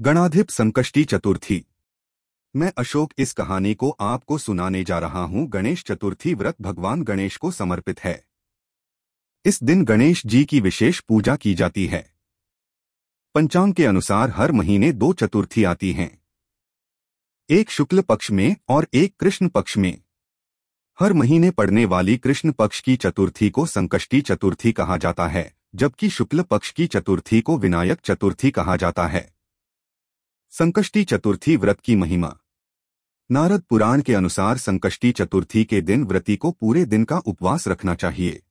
गणाधिप संकष्टी चतुर्थी। मैं अशोक इस कहानी को आपको सुनाने जा रहा हूं। गणेश चतुर्थी व्रत भगवान गणेश को समर्पित है। इस दिन गणेश जी की विशेष पूजा की जाती है। पंचांग के अनुसार हर महीने 2 चतुर्थी आती हैं, एक शुक्ल पक्ष में और एक कृष्ण पक्ष में। हर महीने पड़ने वाली कृष्ण पक्ष की चतुर्थी को संकष्टी चतुर्थी कहा जाता है, जबकि शुक्ल पक्ष की चतुर्थी को विनायक चतुर्थी कहा जाता है। संकष्टी चतुर्थी व्रत की महिमा। नारद पुराण के अनुसार संकष्टी चतुर्थी के दिन व्रती को पूरे दिन का उपवास रखना चाहिए।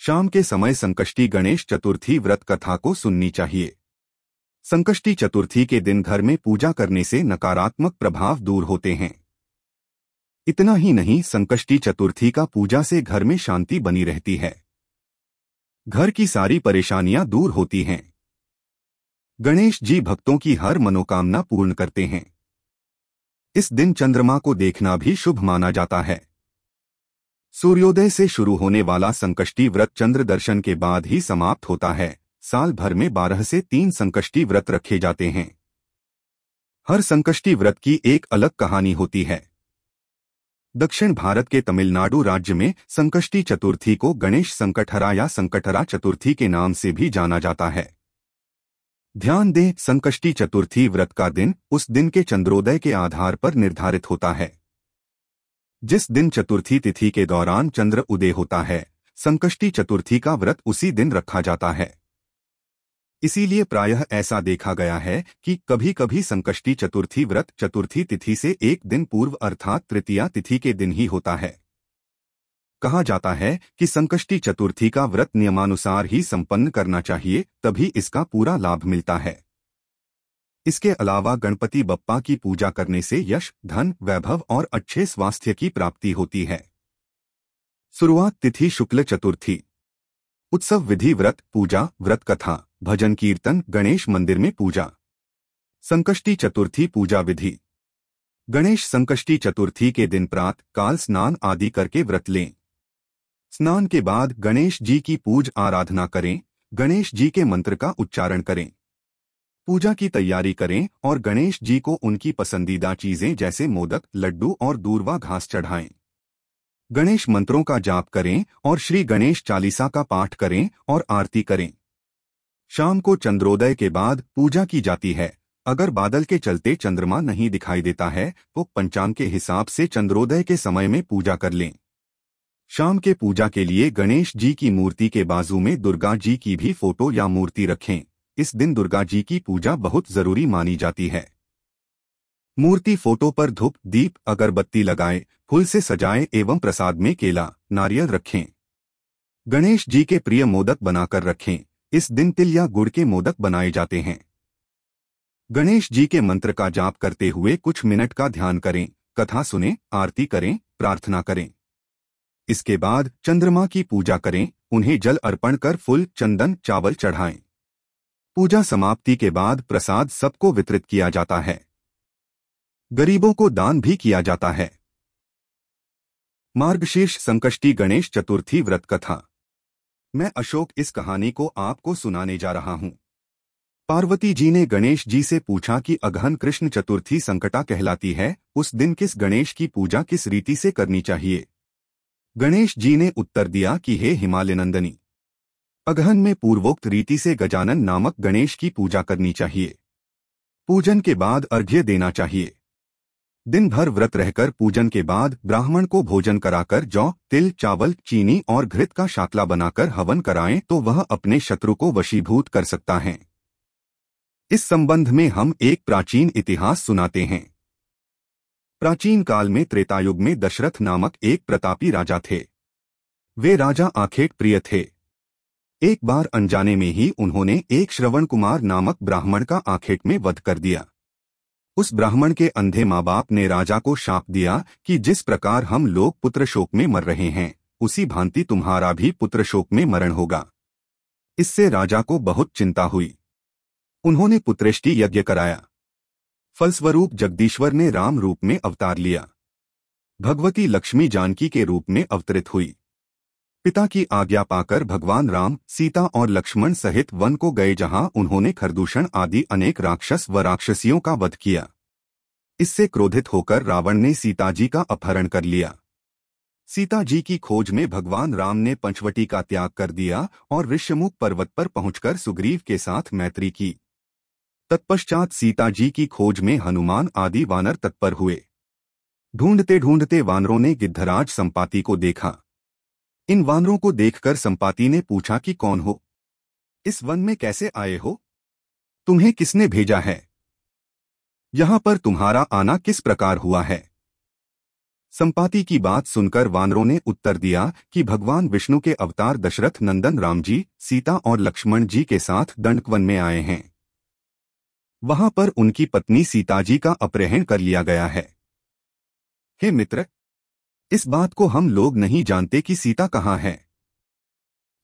शाम के समय संकष्टी गणेश चतुर्थी व्रत कथा को सुननी चाहिए। संकष्टी चतुर्थी के दिन घर में पूजा करने से नकारात्मक प्रभाव दूर होते हैं। इतना ही नहीं, संकष्टी चतुर्थी का पूजा से घर में शांति बनी रहती है। घर की सारी परेशानियां दूर होती हैं। गणेश जी भक्तों की हर मनोकामना पूर्ण करते हैं। इस दिन चंद्रमा को देखना भी शुभ माना जाता है। सूर्योदय से शुरू होने वाला संकष्टी व्रत चंद्र दर्शन के बाद ही समाप्त होता है। साल भर में 12 से 3 संकष्टी व्रत रखे जाते हैं। हर संकष्टी व्रत की एक अलग कहानी होती है। दक्षिण भारत के तमिलनाडु राज्य में संकष्टी चतुर्थी को गणेश संकटहरा या संकटहरा चतुर्थी के नाम से भी जाना जाता है। ध्यान दें, संकष्टी चतुर्थी व्रत का दिन उस दिन के चंद्रोदय के आधार पर निर्धारित होता है। जिस दिन चतुर्थी तिथि के दौरान चंद्र उदय होता है, संकष्टी चतुर्थी का व्रत उसी दिन रखा जाता है। इसीलिए प्रायः ऐसा देखा गया है कि कभी कभी संकष्टी चतुर्थी व्रत चतुर्थी तिथि से एक दिन पूर्व अर्थात तृतीया तिथि के दिन ही होता है। कहा जाता है कि संकष्टी चतुर्थी का व्रत नियमानुसार ही संपन्न करना चाहिए, तभी इसका पूरा लाभ मिलता है। इसके अलावा गणपति बप्पा की पूजा करने से यश, धन, वैभव और अच्छे स्वास्थ्य की प्राप्ति होती है। शुरुआत तिथि शुक्ल चतुर्थी। उत्सव विधि व्रत पूजा, व्रत कथा, भजन कीर्तन, गणेश मंदिर में पूजा। संकष्टी चतुर्थी पूजा विधि। गणेश संकष्टी चतुर्थी के दिन प्रातः काल स्नान आदि करके व्रत लें। स्नान के बाद गणेश जी की पूज आराधना करें, गणेश जी के मंत्र का उच्चारण करें, पूजा की तैयारी करें और गणेश जी को उनकी पसंदीदा चीजें जैसे मोदक, लड्डू और दूर्वा घास चढ़ाएं। गणेश मंत्रों का जाप करें और श्री गणेश चालीसा का पाठ करें और आरती करें। शाम को चंद्रोदय के बाद पूजा की जाती है। अगर बादल के चलते चंद्रमा नहीं दिखाई देता है तो पंचांग के हिसाब से चंद्रोदय के समय में पूजा कर लें। शाम के पूजा के लिए गणेश जी की मूर्ति के बाजू में दुर्गा जी की भी फोटो या मूर्ति रखें। इस दिन दुर्गा जी की पूजा बहुत जरूरी मानी जाती है। मूर्ति फोटो पर धूप, दीप, अगरबत्ती लगाएं, फूल से सजाएं एवं प्रसाद में केला, नारियल रखें। गणेश जी के प्रिय मोदक बनाकर रखें। इस दिन तिल या गुड़ के मोदक बनाए जाते हैं। गणेश जी के मंत्र का जाप करते हुए कुछ मिनट का ध्यान करें, कथा सुनें, आरती करें, प्रार्थना करें। इसके बाद चंद्रमा की पूजा करें, उन्हें जल अर्पण कर फूल, चंदन, चावल चढ़ाएं। पूजा समाप्ति के बाद प्रसाद सबको वितरित किया जाता है। गरीबों को दान भी किया जाता है। मार्गशीर्ष संकष्टी गणेश चतुर्थी व्रत कथा। मैं अशोक इस कहानी को आपको सुनाने जा रहा हूं। पार्वती जी ने गणेश जी से पूछा कि अगहन कृष्ण चतुर्थी संकटा कहलाती है, उस दिन किस गणेश की पूजा किस रीति से करनी चाहिए। गणेश जी ने उत्तर दिया कि हे हिमालय नंदनी, अगहन में पूर्वोक्त रीति से गजानन नामक गणेश की पूजा करनी चाहिए। पूजन के बाद अर्घ्य देना चाहिए। दिन भर व्रत रहकर पूजन के बाद ब्राह्मण को भोजन कराकर जौ, तिल, चावल, चीनी और घृत का शाकला बनाकर हवन कराएं तो वह अपने शत्रु को वशीभूत कर सकता है। इस संबंध में हम एक प्राचीन इतिहास सुनाते हैं। प्राचीन काल में त्रेतायुग में दशरथ नामक एक प्रतापी राजा थे। वे राजा आखेट प्रिय थे। एक बार अनजाने में ही उन्होंने एक श्रवण कुमार नामक ब्राह्मण का आखेट में वध कर दिया। उस ब्राह्मण के अंधे माँ बाप ने राजा को शाप दिया कि जिस प्रकार हम लोग पुत्र शोक में मर रहे हैं, उसी भांति तुम्हारा भी पुत्र शोक में मरण होगा। इससे राजा को बहुत चिंता हुई। उन्होंने पुत्रेष्टि यज्ञ कराया। फलस्वरूप जगदीश्वर ने राम रूप में अवतार लिया। भगवती लक्ष्मी जानकी के रूप में अवतरित हुई। पिता की आज्ञा पाकर भगवान राम सीता और लक्ष्मण सहित वन को गए, जहां उन्होंने खरदूषण आदि अनेक राक्षस व राक्षसियों का वध किया। इससे क्रोधित होकर रावण ने सीता जी का अपहरण कर लिया। सीता जी की खोज में भगवान राम ने पंचवटी का त्याग कर दिया और ऋष्यमुख पर्वत पर पहुंचकर सुग्रीव के साथ मैत्री की। तत्पश्चात सीता जी की खोज में हनुमान आदि वानर तत्पर हुए। ढूंढते ढूंढते वानरों ने गिद्धराज संपाति को देखा। इन वानरों को देखकर संपाति ने पूछा कि कौन हो, इस वन में कैसे आए हो, तुम्हें किसने भेजा है, यहां पर तुम्हारा आना किस प्रकार हुआ है। संपाति की बात सुनकर वानरों ने उत्तर दिया कि भगवान विष्णु के अवतार दशरथ नंदन राम जी सीता और लक्ष्मण जी के साथ दंडकवन में आए हैं। वहां पर उनकी पत्नी सीता जी का अपहरण कर लिया गया है। हे मित्र, इस बात को हम लोग नहीं जानते कि सीता कहाँ है।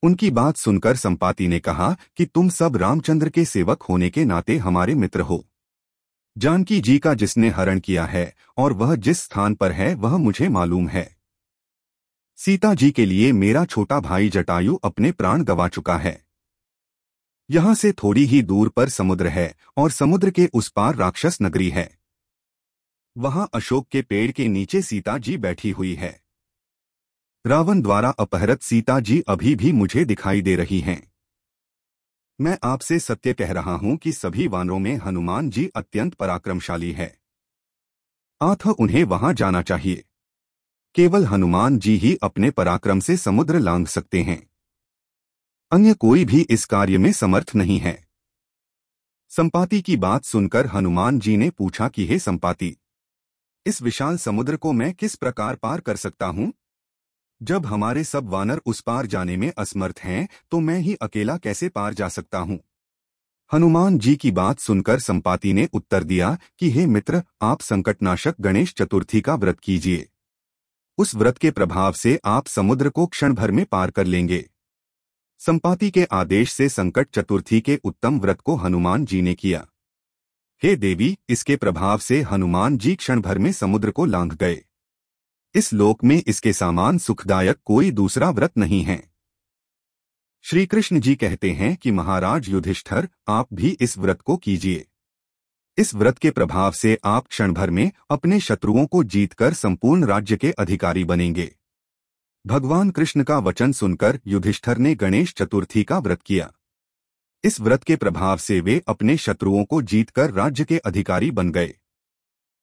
उनकी बात सुनकर संपाति ने कहा कि तुम सब रामचंद्र के सेवक होने के नाते हमारे मित्र हो। जानकी जी का जिसने हरण किया है और वह जिस स्थान पर है वह मुझे मालूम है। सीता जी के लिए मेरा छोटा भाई जटायु अपने प्राण गंवा चुका है। यहां से थोड़ी ही दूर पर समुद्र है और समुद्र के उस पार राक्षस नगरी है। वहां अशोक के पेड़ के नीचे सीता जी बैठी हुई है। रावण द्वारा अपहृत सीता जी अभी भी मुझे दिखाई दे रही हैं। मैं आपसे सत्य कह रहा हूं कि सभी वानरों में हनुमान जी अत्यंत पराक्रमशाली है। अतः उन्हें वहां जाना चाहिए। केवल हनुमान जी ही अपने पराक्रम से समुद्र लांघ सकते हैं। अन्य कोई भी इस कार्य में समर्थ नहीं है। संपाति की बात सुनकर हनुमान जी ने पूछा कि हे संपाति, इस विशाल समुद्र को मैं किस प्रकार पार कर सकता हूं? जब हमारे सब वानर उस पार जाने में असमर्थ हैं, तो मैं ही अकेला कैसे पार जा सकता हूं? हनुमान जी की बात सुनकर संपाति ने उत्तर दिया कि हे मित्र, आप संकटनाशक गणेश चतुर्थी का व्रत कीजिए। उस व्रत के प्रभाव से आप समुद्र को क्षण भर में पार कर लेंगे। संपाति के आदेश से संकट चतुर्थी के उत्तम व्रत को हनुमान जी ने किया। हे देवी, इसके प्रभाव से हनुमान जी क्षण भर में समुद्र को लांघ गए। इस लोक में इसके समान सुखदायक कोई दूसरा व्रत नहीं है। श्री कृष्ण जी कहते हैं कि महाराज युधिष्ठिर, आप भी इस व्रत को कीजिए। इस व्रत के प्रभाव से आप क्षण भर में अपने शत्रुओं को जीतकर संपूर्ण राज्य के अधिकारी बनेंगे। भगवान कृष्ण का वचन सुनकर युधिष्ठिर ने गणेश चतुर्थी का व्रत किया। इस व्रत के प्रभाव से वे अपने शत्रुओं को जीतकर राज्य के अधिकारी बन गए।